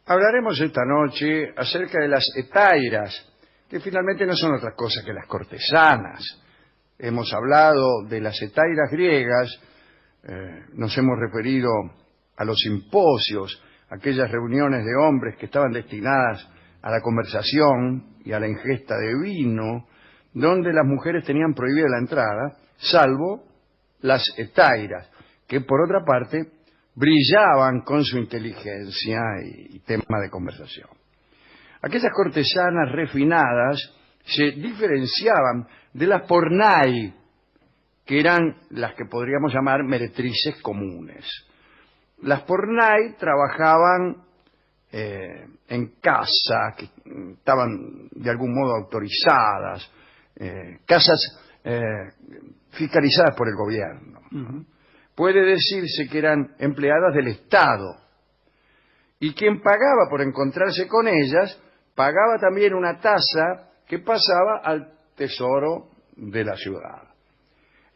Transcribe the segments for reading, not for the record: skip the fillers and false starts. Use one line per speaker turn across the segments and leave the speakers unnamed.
Hablaremos esta noche acerca de las hetairas, que finalmente no son otra cosa que las cortesanas. Hemos hablado de las hetairas griegas, nos hemos referido a los simposios, aquellas reuniones de hombres que estaban destinadas a la conversación y a la ingesta de vino, donde las mujeres tenían prohibida la entrada, salvo las hetairas, que por otra parte brillaban con su inteligencia y tema de conversación. Aquellas cortesanas refinadas se diferenciaban de las pornai, que eran las que podríamos llamar meretrices comunes. Las pornai trabajaban en casa, que estaban de algún modo autorizadas, casas fiscalizadas por el gobierno.
Uh-huh.
Puede decirse que eran empleadas del Estado. Y quien pagaba por encontrarse con ellas, pagaba también una tasa que pasaba al tesoro de la ciudad.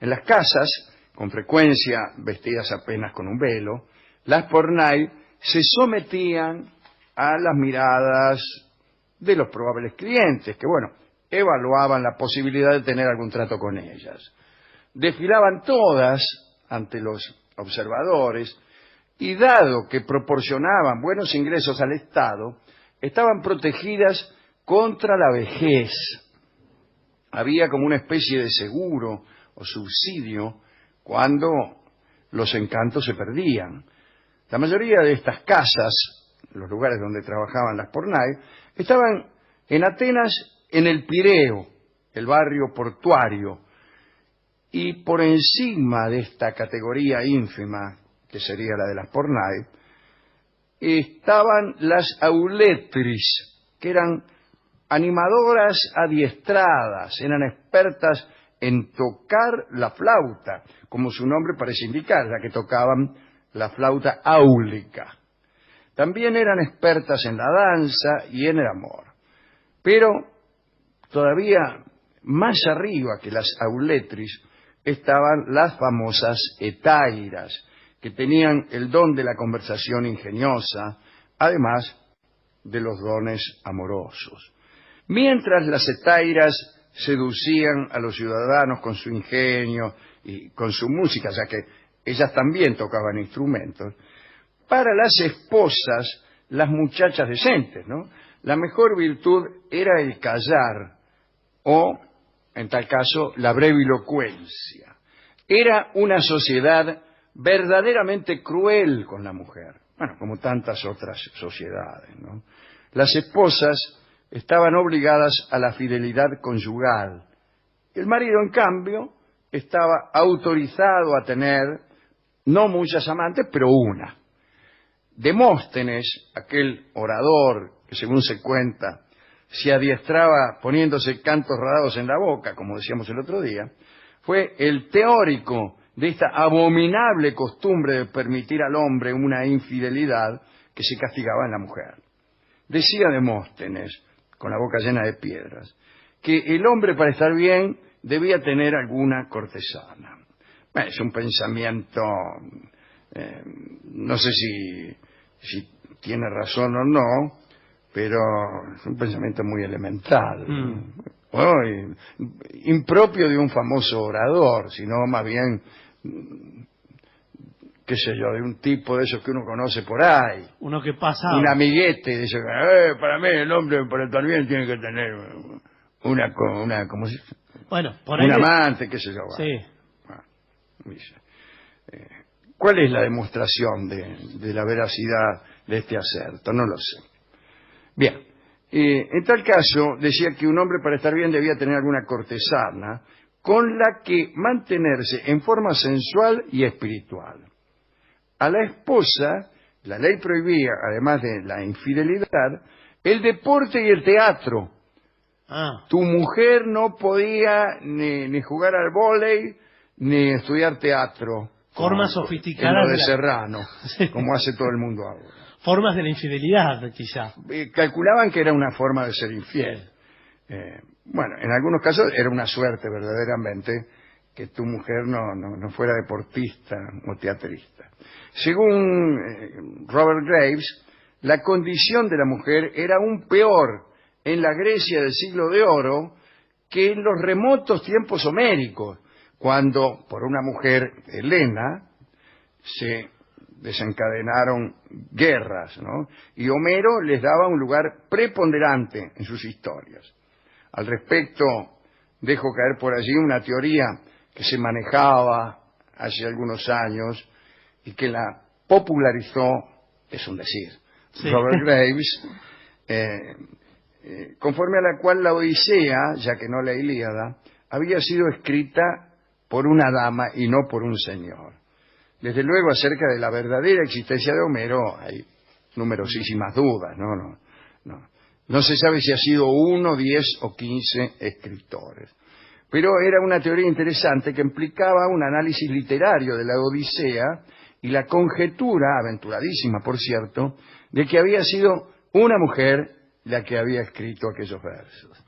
En las casas, con frecuencia vestidas apenas con un velo, las pornai se sometían a las miradas de los probables clientes, que, evaluaban la posibilidad de tener algún trato con ellas. Desfilaban todas ante los observadores y, dado que proporcionaban buenos ingresos al Estado, estaban protegidas contra la vejez. Había como una especie de seguro o subsidio cuando los encantos se perdían. La mayoría de estas casas, los lugares donde trabajaban las pornai, estaban en Atenas, en el Pireo, el barrio portuario, y por encima de esta categoría ínfima, que sería la de las pornai, estaban las auletris, que eran animadoras adiestradas, eran expertas en tocar la flauta, como su nombre parece indicar, ya que tocaban la flauta áulica. También eran expertas en la danza y en el amor. Pero todavía más arriba que las auletris estaban las famosas hetairas, que tenían el don de la conversación ingeniosa, además de los dones amorosos. Mientras las hetairas seducían a los ciudadanos con su ingenio y con su música, ya que ellas también tocaban instrumentos, para las esposas, las muchachas decentes, la mejor virtud era el callar, o, en tal caso, la brevilocuencia. Era una sociedad verdaderamente cruel con la mujer, como tantas otras sociedades, Las esposas estaban obligadas a la fidelidad conyugal. El marido, en cambio, estaba autorizado a tener no muchas amantes, pero una. Demóstenes, aquel orador que, según se cuenta, se adiestraba poniéndose cantos rodados en la boca, como decíamos el otro día, fue el teórico de esta abominable costumbre de permitir al hombre una infidelidad que se castigaba en la mujer. Decía Demóstenes, con la boca llena de piedras, que el hombre, para estar bien, debía tener alguna cortesana. Es un pensamiento, no sé si tiene razón o no, pero es un pensamiento muy elemental, impropio de un famoso orador, sino más bien, qué sé yo, de un tipo de esos que uno conoce por ahí.
Uno que pasa.
Un amiguete de esos, para mí el hombre para estar bien tiene que tener una ¿cómo se dice?
Por ahí
un amante, qué sé yo.
Sí.
¿Cuál es la demostración de la veracidad de este acerto? No lo sé. Bien, en tal caso, decía que un hombre para estar bien debía tener alguna cortesana con la que mantenerse en forma sensual y espiritual. A la esposa, la ley prohibía, además de la infidelidad, el deporte y el teatro. Tu mujer no podía ni jugar al vóley ni estudiar teatro.
Formas sofisticadas.
En lo de Serrano, sí, como hace todo el mundo ahora.
Formas de la infidelidad, quizá.
Calculaban que era una forma de ser infiel. En algunos casos era una suerte verdaderamente que tu mujer no fuera deportista o teatrista. Según Robert Graves, la condición de la mujer era aún peor en la Grecia del siglo de oro que en los remotos tiempos homéricos, cuando por una mujer, Helena, se desencadenaron guerras, ¿no? Y Homero les daba un lugar preponderante en sus historias. Al respecto, dejo caer por allí una teoría que se manejaba hace algunos años y que la popularizó, es un decir,
Sí.
Robert Graves, conforme a la cual la Odisea, ya que no la Ilíada, había sido escrita por una dama y no por un señor. Desde luego, acerca de la verdadera existencia de Homero hay numerosísimas dudas, no se sabe si ha sido 1, 10 o 15 escritores. Pero era una teoría interesante que implicaba un análisis literario de la Odisea y la conjetura, aventuradísima por cierto, de que había sido una mujer la que había escrito aquellos versos.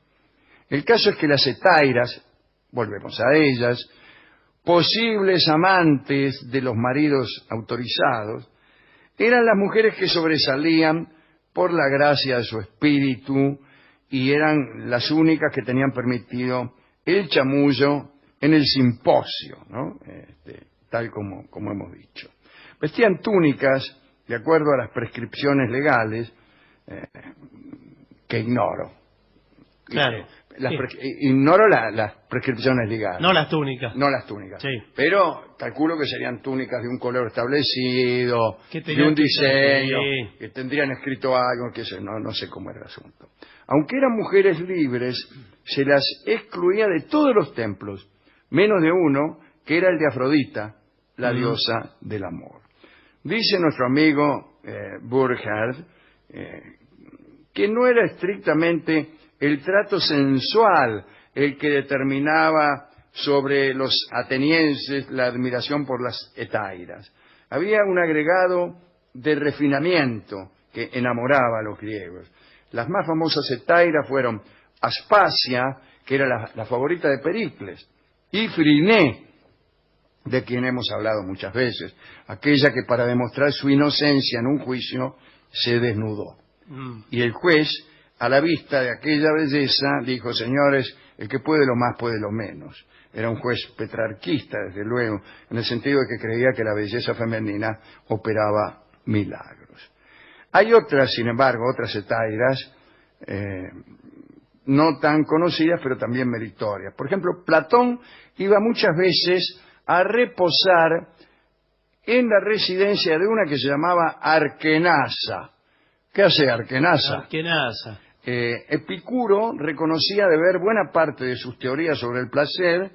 El caso es que las hetairas, volvemos a ellas, posibles amantes de los maridos autorizados, eran las mujeres que sobresalían por la gracia de su espíritu y eran las únicas que tenían permitido el chamullo en el simposio, ¿no? Tal como hemos dicho. Vestían túnicas de acuerdo a las prescripciones legales que ignoro.
Claro.
Ignoro las prescripciones legales.
No las túnicas.
No las túnicas.
Sí.
Pero calculo que serían túnicas de un color establecido,
Que
de un diseño,
sí,
que tendrían escrito algo, que no sé cómo era el asunto. Aunque eran mujeres libres, se las excluía de todos los templos, menos de uno, que era el de Afrodita, la diosa del amor. Dice nuestro amigo Burckhardt que no era estrictamente el trato sensual el que determinaba sobre los atenienses la admiración por las hetairas. Había un agregado de refinamiento que enamoraba a los griegos. Las más famosas hetairas fueron Aspasia, que era la favorita de Pericles, y Friné, de quien hemos hablado muchas veces, aquella que para demostrar su inocencia en un juicio se desnudó. Y el juez, a la vista de aquella belleza, dijo: señores, el que puede lo más puede lo menos. Era un juez petrarquista, desde luego, en el sentido de que creía que la belleza femenina operaba milagros. Hay otras, sin embargo, otras hetairas, no tan conocidas, pero también meritorias. Por ejemplo, Platón iba muchas veces a reposar en la residencia de una que se llamaba Arquenasa. ¿Qué hace Arquenasa?
Arquenasa.
Epicuro reconocía deber buena parte de sus teorías sobre el placer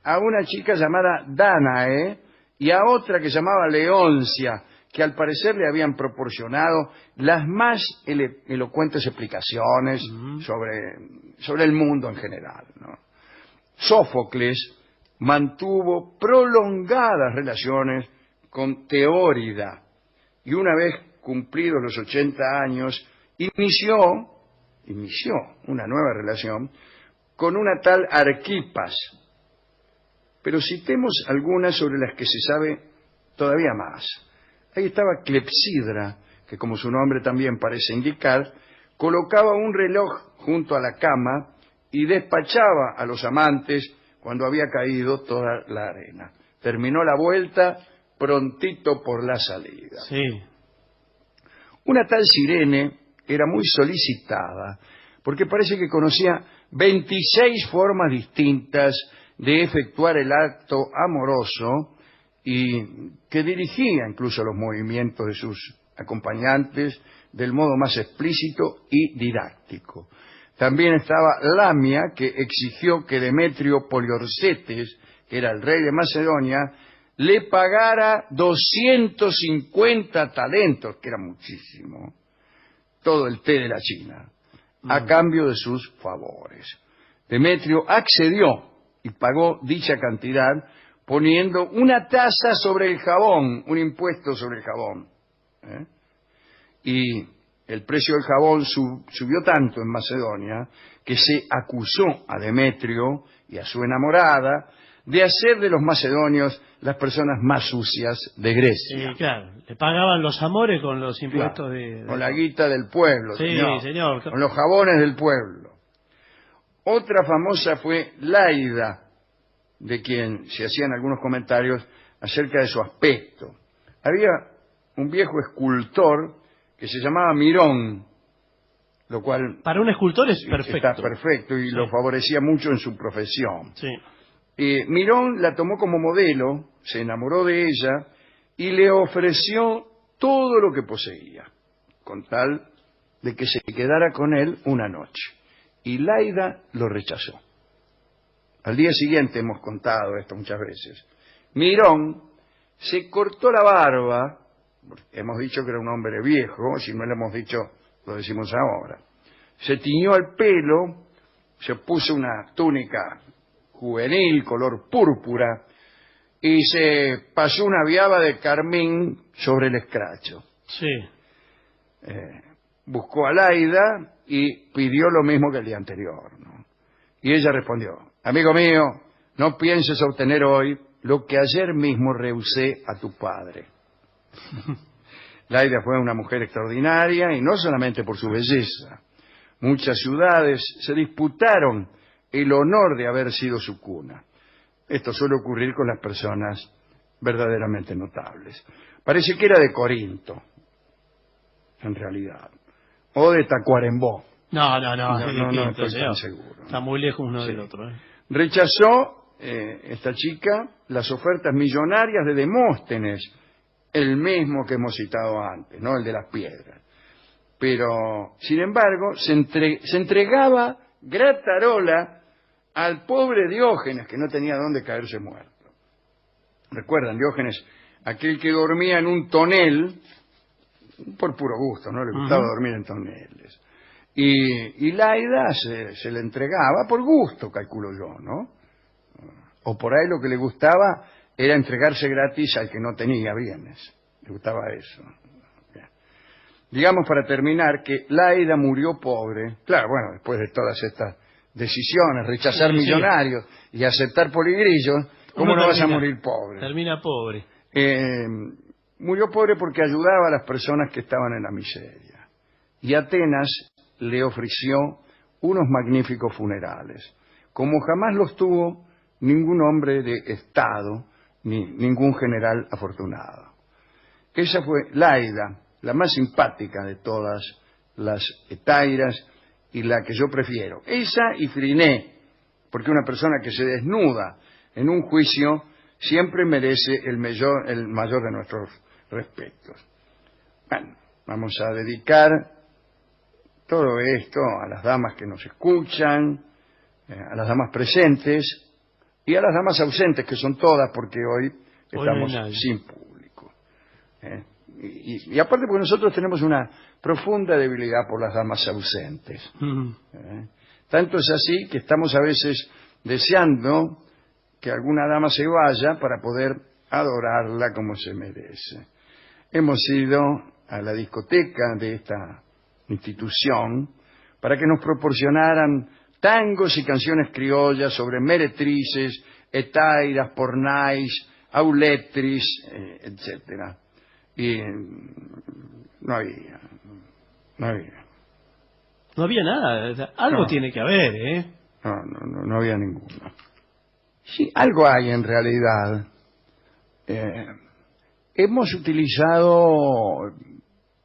a una chica llamada Dánae y a otra que se llamaba Leoncia, que al parecer le habían proporcionado las más elocuentes explicaciones sobre el mundo en general, ¿no? Sófocles mantuvo prolongadas relaciones con Teórida y una vez cumplidos los 80 años inició una nueva relación con una tal Arquipas. Pero citemos algunas sobre las que se sabe todavía más. Ahí estaba Clepsidra, que como su nombre también parece indicar, colocaba un reloj junto a la cama y despachaba a los amantes cuando había caído toda la arena. Terminó la vuelta prontito por la salida.
Sí.
Una tal Cirene era muy solicitada porque parece que conocía 26 formas distintas de efectuar el acto amoroso y que dirigía incluso los movimientos de sus acompañantes del modo más explícito y didáctico. También estaba Lamia, que exigió que Demetrio Poliorcetes, que era el rey de Macedonia, le pagara 250 talentos, que era muchísimo, todo el té de la China, a cambio de sus favores. Demetrio accedió y pagó dicha cantidad poniendo una tasa sobre el jabón, un impuesto sobre el jabón. Y el precio del jabón subió tanto en Macedonia que se acusó a Demetrio y a su enamorada de hacer de los macedonios las personas más sucias de Grecia.
Sí, claro. Le pagaban los amores con los impuestos
Claro, con la guita del pueblo,
Sí, señor.
con los jabones del pueblo. Otra famosa fue Laida, de quien se hacían algunos comentarios acerca de su aspecto. Había un viejo escultor que se llamaba Mirón, lo cual
Para un escultor es perfecto.
está perfecto y
Sí.
lo favorecía mucho en su profesión.
Sí.
Mirón la tomó como modelo, se enamoró de ella y le ofreció todo lo que poseía, con tal de que se quedara con él una noche. Y Laida lo rechazó. Al día siguiente, hemos contado esto muchas veces, Mirón se cortó la barba, hemos dicho que era un hombre viejo, si no lo hemos dicho, lo decimos ahora. Se tiñó el pelo, se puso una túnica juvenil, color púrpura, y se pasó una viaba de carmín sobre el escracho.
Sí.
Buscó a Laida y pidió lo mismo que el día anterior, ¿no? Y ella respondió: amigo mío, no pienses obtener hoy lo que ayer mismo rehusé a tu padre. Laida fue una mujer extraordinaria, y no solamente por su belleza. Muchas ciudades se disputaron el honor de haber sido su cuna. Esto suele ocurrir con las personas verdaderamente notables. Parece que era de Corinto, en realidad, o de Tacuarembó.
No,
No estoy tan seguro.
Está muy lejos uno
Sí.
del otro.
Rechazó esta chica las ofertas millonarias de Demóstenes, el mismo que hemos citado antes, ¿no? El de las piedras. Pero, sin embargo, se entregaba gratarola al pobre Diógenes, que no tenía dónde caerse muerto. ¿Recuerdan? Diógenes, aquel que dormía en un tonel, por puro gusto, ¿no? Le gustaba dormir en toneles. Y Laida se le entregaba por gusto, calculo yo, ¿no? O por ahí lo que le gustaba era entregarse gratis al que no tenía bienes. Le gustaba eso. Bien. Digamos, para terminar, que Laida murió pobre. Claro, bueno, después de todas estas decisiones, rechazar millonarios y aceptar poligrillos, ¿cómo no vas a morir pobre?
Termina pobre.
Murió pobre porque ayudaba a las personas que estaban en la miseria. Y Atenas le ofreció unos magníficos funerales, como jamás los tuvo ningún hombre de Estado, ni ningún general afortunado. Esa fue Laida, la más simpática de todas las hetairas y la que yo prefiero. Esa y Friné, porque una persona que se desnuda en un juicio siempre merece el mayor de nuestros respetos. Bueno, vamos a dedicar todo esto a las damas que nos escuchan, a las damas presentes y a las damas ausentes, que son todas, porque hoy estamos sin público. Y aparte porque nosotros tenemos una profunda debilidad por las damas ausentes. Tanto es así que estamos a veces deseando que alguna dama se vaya para poder adorarla como se merece. Hemos ido a la discoteca de esta institución para que nos proporcionaran tangos y canciones criollas sobre meretrices, hetairas, pornais, auletris, etcétera. Y no había.
No había nada. Algo tiene que haber, ¿eh?
No había ninguno. Sí, algo hay en realidad. Hemos utilizado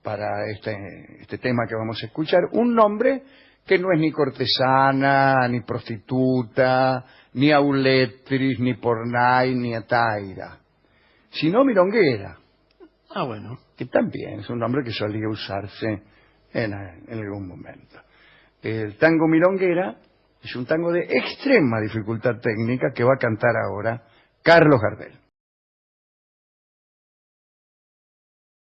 para este tema que vamos a escuchar un nombre que no es ni cortesana, ni prostituta, ni auletris, ni pornai, ni hetaira, sino milonguera.
Ah, bueno.
Que también es un nombre que solía usarse en algún momento. El tango milonguera es un tango de extrema dificultad técnica que va a cantar ahora Carlos Gardel.